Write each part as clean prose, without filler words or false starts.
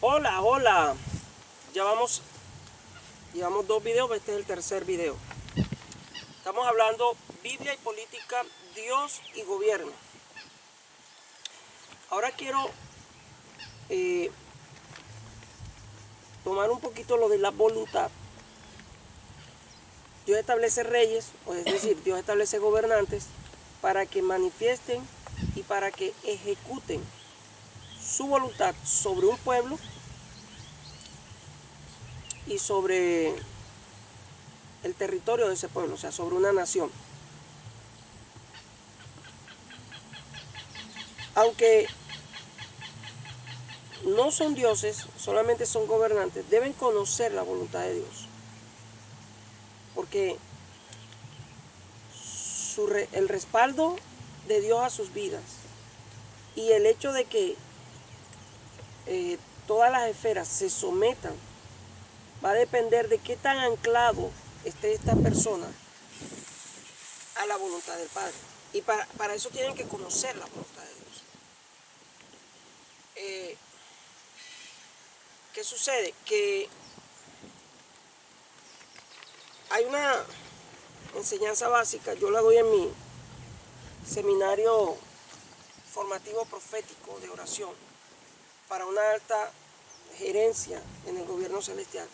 Hola, hola. Llevamos, llevamos dos videos, este es el tercer video. Estamos hablando Biblia y política, Dios y gobierno. Ahora quiero tomar un poquito lo de la voluntad. Dios establece reyes, o es decir, Dios establece gobernantes para que manifiesten y para que ejecuten su voluntad sobre un pueblo y sobre el territorio de ese pueblo, o sea, sobre una nación. Aunque no son dioses, solamente son gobernantes, deben conocer la voluntad de Dios. Porque el respaldo de Dios a sus vidas y el hecho de que todas las esferas se sometan va a depender de qué tan anclado esté esta persona a la voluntad del Padre. Y para eso tienen que conocer la voluntad de Dios. ¿Qué sucede? Que hay una enseñanza básica, yo la doy en mi seminario formativo profético de oración para una alta gerencia en el gobierno celestial.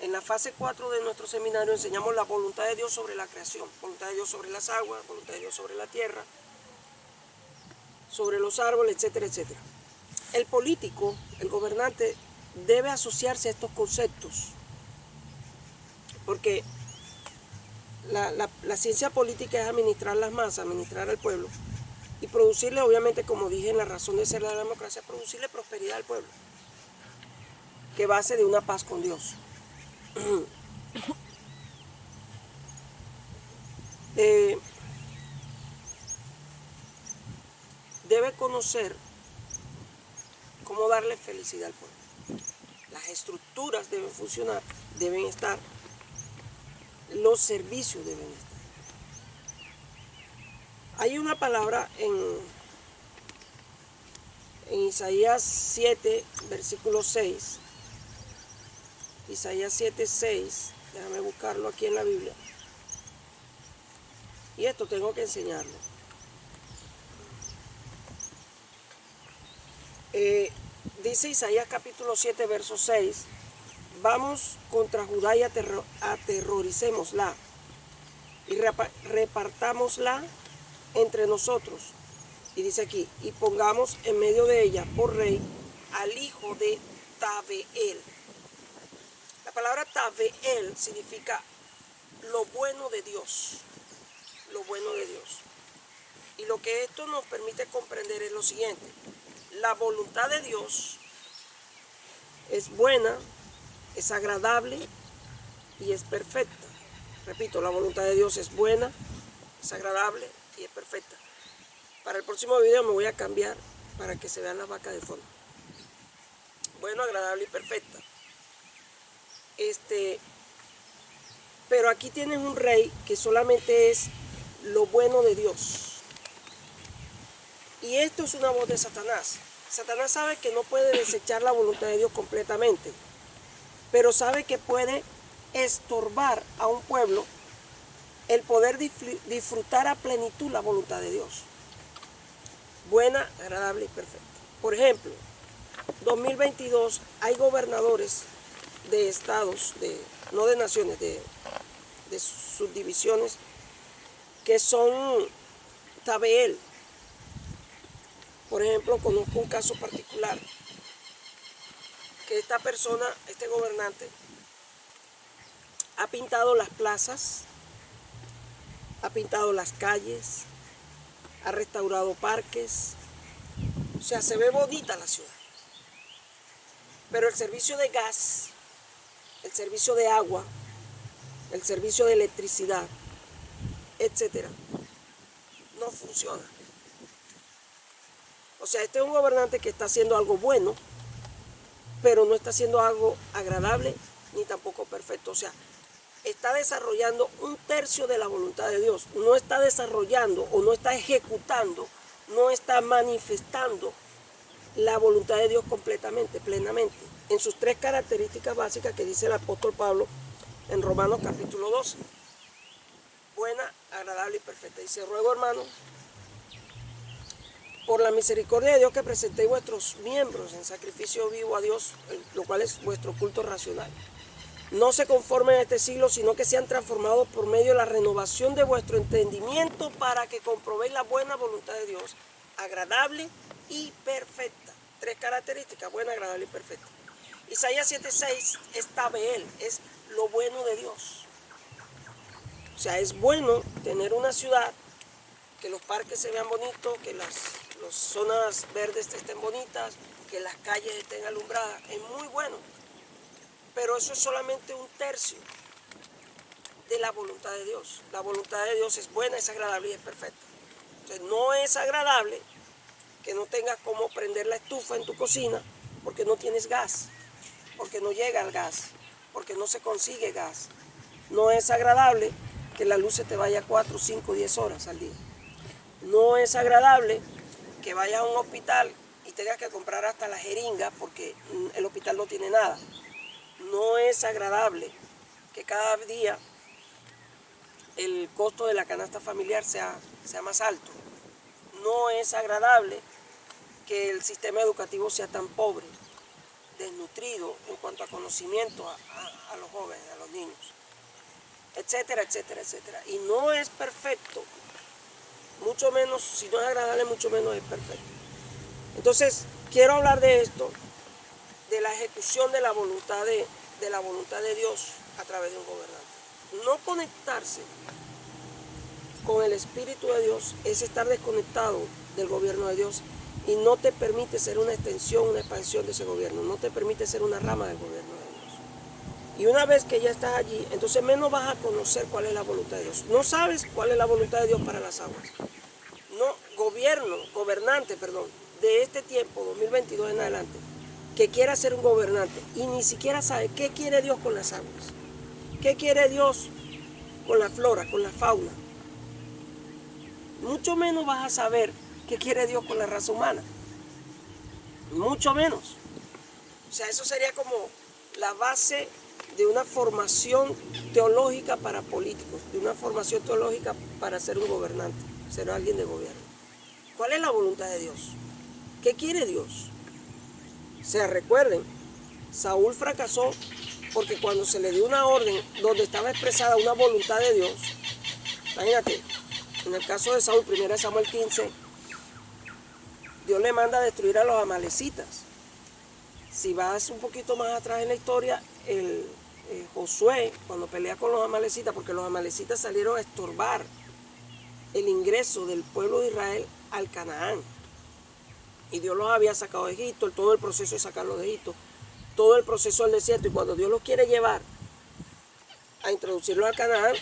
En la fase 4 de nuestro seminario enseñamos la voluntad de Dios sobre la creación, voluntad de Dios sobre las aguas, voluntad de Dios sobre la tierra, sobre los árboles, etcétera, etcétera. El político, el gobernante, debe asociarse a estos conceptos, porque la ciencia política es administrar las masas, administrar al pueblo, y producirle, obviamente, como dije en la razón de ser de la democracia, producirle prosperidad al pueblo, que base de una paz con Dios. Debe conocer cómo darle felicidad al pueblo. Las estructuras deben funcionar, deben estar, los servicios deben estar. Hay una palabra en Isaías 7, versículo 6. Isaías 7, 6. Déjame buscarlo aquí en la Biblia. Y esto tengo que enseñarlo. Dice Isaías capítulo 7, verso 6. Vamos contra Judá y aterroricémosla. Y repartámosla entre nosotros. Y dice aquí, y pongamos en medio de ella por rey al hijo de Tabeel. La palabra Tabeel significa lo bueno de Dios. Lo bueno de Dios. Y lo que esto nos permite comprender es lo siguiente. La voluntad de Dios es buena, es agradable y es perfecta. Repito, la voluntad de Dios es buena, es agradable y es perfecta. Para el próximo video me voy a cambiar para que se vean las vacas de fondo. Bueno, agradable y perfecta. Pero aquí tienes un rey que solamente es lo bueno de Dios. Y esto es una voz de Satanás. Satanás sabe que no puede desechar la voluntad de Dios completamente, pero sabe que puede estorbar a un pueblo el poder disfrutar a plenitud la voluntad de Dios. Buena, agradable y perfecta. Por ejemplo, 2022 hay gobernadores de estados, no de naciones, de subdivisiones, que son Tabeel. Por ejemplo, conozco un caso particular, que esta persona, este gobernante, ha pintado las plazas, ha pintado las calles, ha restaurado parques, o sea, se ve bonita la ciudad. Pero el servicio de gas, el servicio de agua, el servicio de electricidad, etcétera, no funciona. O sea, este es un gobernante que está haciendo algo bueno, pero no está haciendo algo agradable ni tampoco perfecto. O sea, está desarrollando un tercio de la voluntad de Dios. No está desarrollando o no está ejecutando, no está manifestando la voluntad de Dios completamente, plenamente, en sus tres características básicas que dice el apóstol Pablo en Romanos capítulo 12. Buena, agradable y perfecta. Dice, ruego, hermanos, por la misericordia de Dios, que presentéis vuestros miembros en sacrificio vivo a Dios, lo cual es vuestro culto racional. No se conformen a este siglo, sino que sean transformados por medio de la renovación de vuestro entendimiento, para que comprobéis la buena voluntad de Dios, agradable y perfecta. Tres características: buena, agradable y perfecta. Isaías 7:6 es Tabeel, es lo bueno de Dios. O sea, es bueno tener una ciudad, que los parques se vean bonitos, que las zonas verdes estén bonitas, que las calles estén alumbradas. Es muy bueno. Pero eso es solamente un tercio de la voluntad de Dios. La voluntad de Dios es buena, es agradable y es perfecta. Entonces, no es agradable que no tengas cómo prender la estufa en tu cocina porque no tienes gas, porque no llega el gas, porque no se consigue gas. No es agradable que la luz se te vaya 4, 5, 10 horas al día. No es agradable que vayas a un hospital y tengas que comprar hasta la jeringa porque el hospital no tiene nada. No es agradable que cada día el costo de la canasta familiar sea más alto. No es agradable que el sistema educativo sea tan pobre, desnutrido en cuanto a conocimiento a los jóvenes, a los niños, etcétera, etcétera, etcétera. Y no es perfecto, mucho menos, si no es agradable, mucho menos es perfecto. Entonces, quiero hablar de esto, de la ejecución de la voluntad de Dios a través de un gobernante. No conectarse con el Espíritu de Dios es estar desconectado del gobierno de Dios, y no te permite ser una extensión, una expansión de ese gobierno, no te permite ser una rama del gobierno de Dios. Y una vez que ya estás allí, entonces menos vas a conocer cuál es la voluntad de Dios. No sabes cuál es la voluntad de Dios para las aguas. No, gobernante, de este tiempo, 2022 en adelante, que quiera ser un gobernante y ni siquiera sabe qué quiere Dios con las aguas, qué quiere Dios con la flora, con la fauna. Mucho menos vas a saber qué quiere Dios con la raza humana. Mucho menos. O sea, eso sería como la base de una formación teológica para políticos, de una formación teológica para ser un gobernante, ser alguien de gobierno. ¿Cuál es la voluntad de Dios? ¿Qué quiere Dios? O sea, recuerden, Saúl fracasó porque cuando se le dio una orden donde estaba expresada una voluntad de Dios, imagínate, en el caso de Saúl, 1 Samuel 15, Dios le manda a destruir a los amalecitas. Si vas un poquito más atrás en la historia, Josué, cuando pelea con los amalecitas, porque los amalecitas salieron a estorbar el ingreso del pueblo de Israel al Canaán. Y Dios los había sacado de Egipto, todo el proceso de sacarlos de Egipto, todo el proceso del desierto. Y cuando Dios los quiere llevar a introducirlos al Canaán,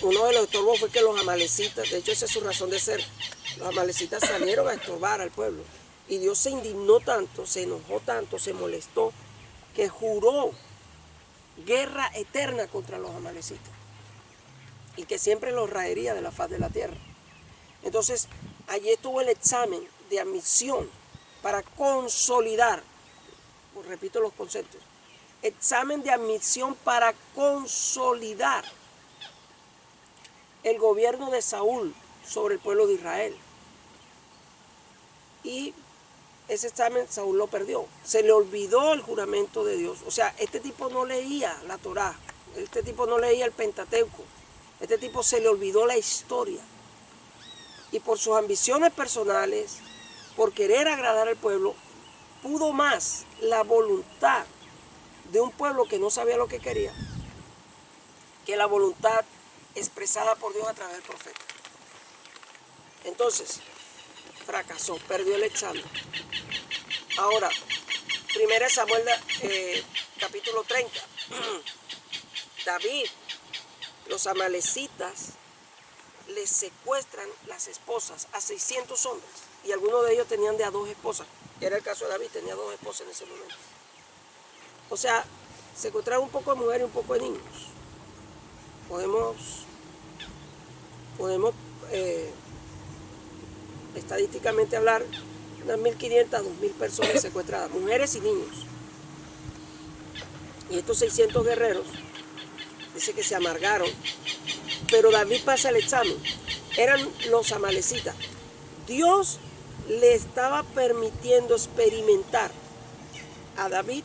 uno de los estorbos fue que los amalecitas, de hecho esa es su razón de ser, los amalecitas salieron a estorbar al pueblo. Y Dios se indignó tanto, se enojó tanto, se molestó, que juró guerra eterna contra los amalecitas y que siempre los raería de la faz de la tierra. Entonces, allí estuvo el examen de admisión para consolidar, repito los conceptos, examen de admisión para consolidar el gobierno de Saúl sobre el pueblo de Israel. Y ese examen Saúl lo perdió. Se le olvidó el juramento de Dios. O sea, este tipo no leía la Torá, este tipo no leía el Pentateuco, este tipo se le olvidó la historia. Y por sus ambiciones personales, por querer agradar al pueblo, pudo más la voluntad de un pueblo que no sabía lo que quería que la voluntad expresada por Dios a través del profeta. Entonces, fracasó, perdió el examen. Ahora, 1 Samuel capítulo 30. David, los amalecitas les secuestran las esposas a 600 hombres, y algunos de ellos tenían de a 2 esposas. Era el caso de David, tenía 2 esposas en ese momento. O sea, secuestraron un poco de mujeres y un poco de niños. Podemos estadísticamente hablar unas 1.500, 2.000 personas secuestradas, mujeres y niños. Y estos 600 guerreros, dice que se amargaron, pero David pasa el examen. Eran los amalecitas. Dios le estaba permitiendo experimentar a David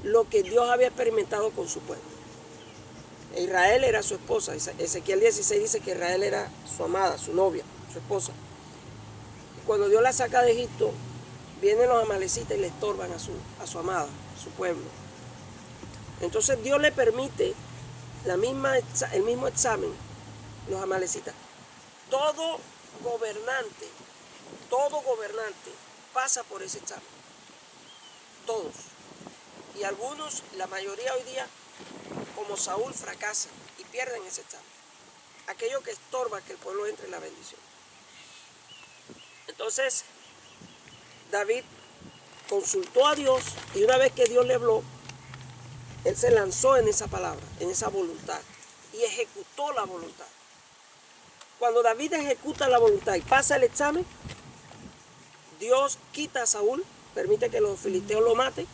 lo que Dios había experimentado con su pueblo. Israel era su esposa. Ezequiel 16 dice que Israel era su amada, su novia, su esposa. Cuando Dios la saca de Egipto, vienen los amalecitas y le estorban a su amada, a su pueblo. Entonces Dios le permite el mismo examen, los amalecitas. Todo gobernante pasa por ese examen. Todos. Y algunos, la mayoría hoy día, como Saúl, fracasan y pierden ese examen. Aquello que estorba que el pueblo entre en la bendición. Entonces, David consultó a Dios y una vez que Dios le habló, él se lanzó en esa palabra, en esa voluntad y ejecutó la voluntad. Cuando David ejecuta la voluntad y pasa el examen, Dios quita a Saúl, permite que los filisteos lo maten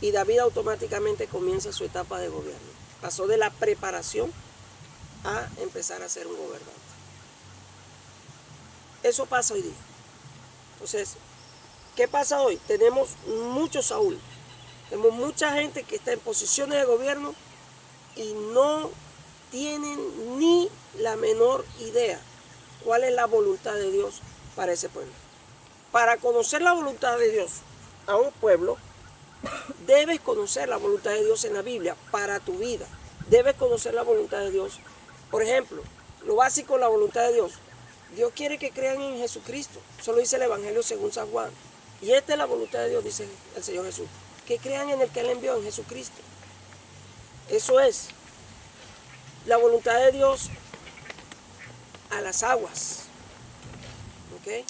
y David automáticamente comienza su etapa de gobierno. Pasó de la preparación a empezar a ser un gobernante. Eso pasa hoy día. Entonces, ¿qué pasa hoy? Tenemos muchos Saúl. Tenemos mucha gente que está en posiciones de gobierno y no tienen ni la menor idea cuál es la voluntad de Dios para ese pueblo. Para conocer la voluntad de Dios a un pueblo, debes conocer la voluntad de Dios en la Biblia para tu vida. Debes conocer la voluntad de Dios. Por ejemplo, lo básico de la voluntad de Dios. Dios quiere que crean en Jesucristo. Eso lo dice el Evangelio según San Juan. Y esta es la voluntad de Dios, dice el Señor Jesús. Que crean en el que Él envió, en Jesucristo. Eso es la voluntad de Dios a las aguas. ¿Ok?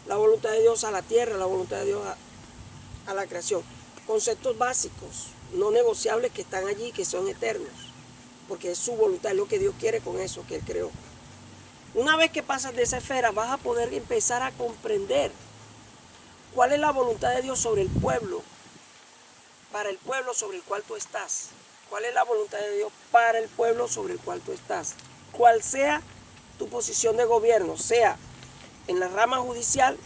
La voluntad de Dios a la tierra, la voluntad de Dios a la creación. Conceptos básicos, no negociables que están allí, que son eternos. Porque es su voluntad, es lo que Dios quiere con eso que Él creó. Una vez que pasas de esa esfera, vas a poder empezar a comprender cuál es la voluntad de Dios sobre el pueblo, para el pueblo sobre el cual tú estás. ¿Cuál es la voluntad de Dios para el pueblo sobre el cual tú estás? Cual sea tu posición de gobierno, sea en la rama judicial,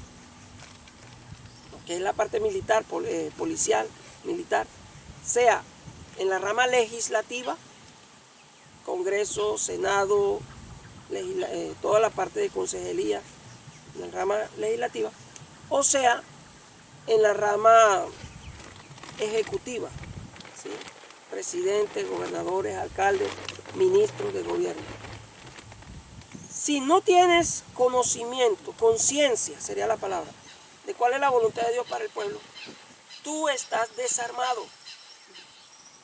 que es la parte militar, policial, militar, sea en la rama legislativa, Congreso, Senado, toda la parte de consejería, en la rama legislativa, o sea en la rama ejecutiva, ¿sí? Presidentes, gobernadores, alcaldes, ministros de gobierno. Si no tienes conocimiento, conciencia sería la palabra, de cuál es la voluntad de Dios para el pueblo, tú estás desarmado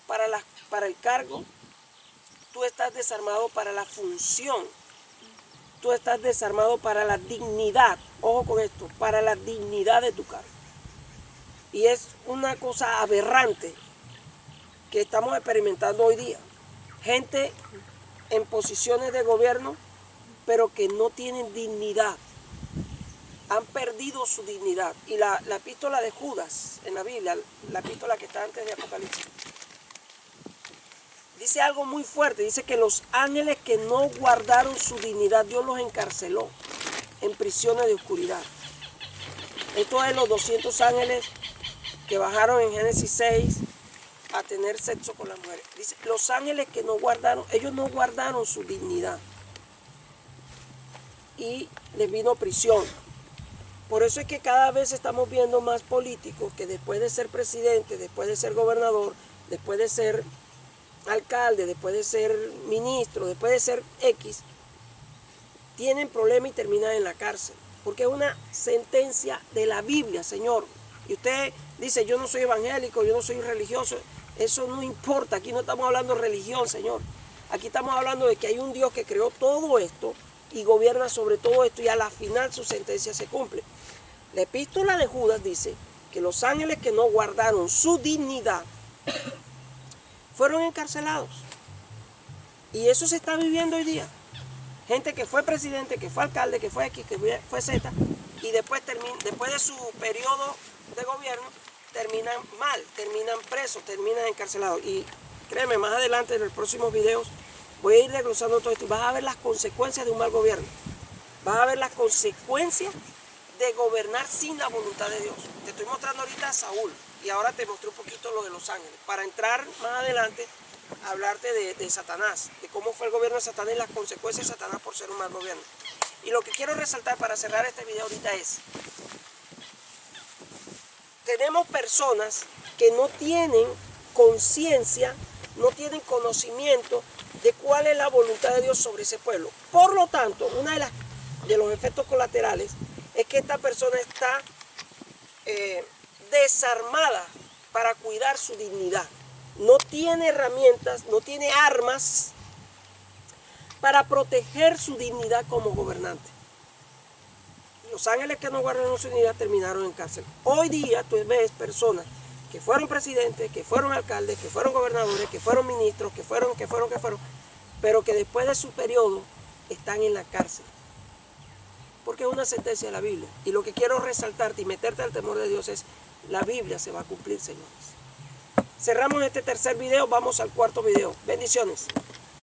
para el cargo, tú estás desarmado para la función, tú estás desarmado para la dignidad, ojo con esto, para la dignidad de tu cargo. Y es una cosa aberrante que estamos experimentando hoy día. Gente en posiciones de gobierno, pero que no tienen dignidad. Han perdido su dignidad. Y la epístola de Judas en la Biblia, la epístola que está antes de Apocalipsis, dice algo muy fuerte. Dice que los ángeles que no guardaron su dignidad, Dios los encarceló en prisiones de oscuridad. Esto es los 200 ángeles que bajaron en Génesis 6 a tener sexo con las mujeres. Dice, los ángeles que no guardaron, ellos no guardaron su dignidad. Y les vino prisión. Por eso es que cada vez estamos viendo más políticos que después de ser presidente, después de ser gobernador, después de ser alcalde, después de ser ministro, después de ser X, tienen problemas y terminan en la cárcel. Porque es una sentencia de la Biblia, Señor. Y usted dice, yo no soy evangélico, yo no soy religioso. Eso no importa, aquí no estamos hablando de religión, Señor. Aquí estamos hablando de que hay un Dios que creó todo esto y gobierna sobre todo esto y a la final su sentencia se cumple. La epístola de Judas dice que los ángeles que no guardaron su dignidad fueron encarcelados. Y eso se está viviendo hoy día. Gente que fue presidente, que fue alcalde, que fue X, que fue Z, y después de su periodo de gobierno terminan mal, terminan presos, terminan encarcelados. Y créeme, más adelante en los próximos videos voy a ir desglosando todo esto y vas a ver las consecuencias de un mal gobierno. Vas a ver las consecuencias de gobernar sin la voluntad de Dios. Te estoy mostrando ahorita a Saúl y ahora te mostré un poquito lo de los ángeles. Para entrar más adelante a hablarte de Satanás, de cómo fue el gobierno de Satanás y las consecuencias de Satanás por ser un mal gobierno. Y lo que quiero resaltar para cerrar este video ahorita es, tenemos personas que no tienen conciencia, no tienen conocimiento de cuál es la voluntad de Dios sobre ese pueblo. Por lo tanto, uno de los efectos colaterales es que esta persona está desarmada para cuidar su dignidad. No tiene herramientas, no tiene armas para proteger su dignidad como gobernante. Los ángeles que no guardaron su dignidad terminaron en cárcel. Hoy día tú ves personas que fueron presidentes, que fueron alcaldes, que fueron gobernadores, que fueron ministros, que fueron, pero que después de su periodo están en la cárcel. Porque es una sentencia de la Biblia. Y lo que quiero resaltarte y meterte al temor de Dios es, la Biblia se va a cumplir, señores. Cerramos este tercer video, vamos al cuarto video. Bendiciones.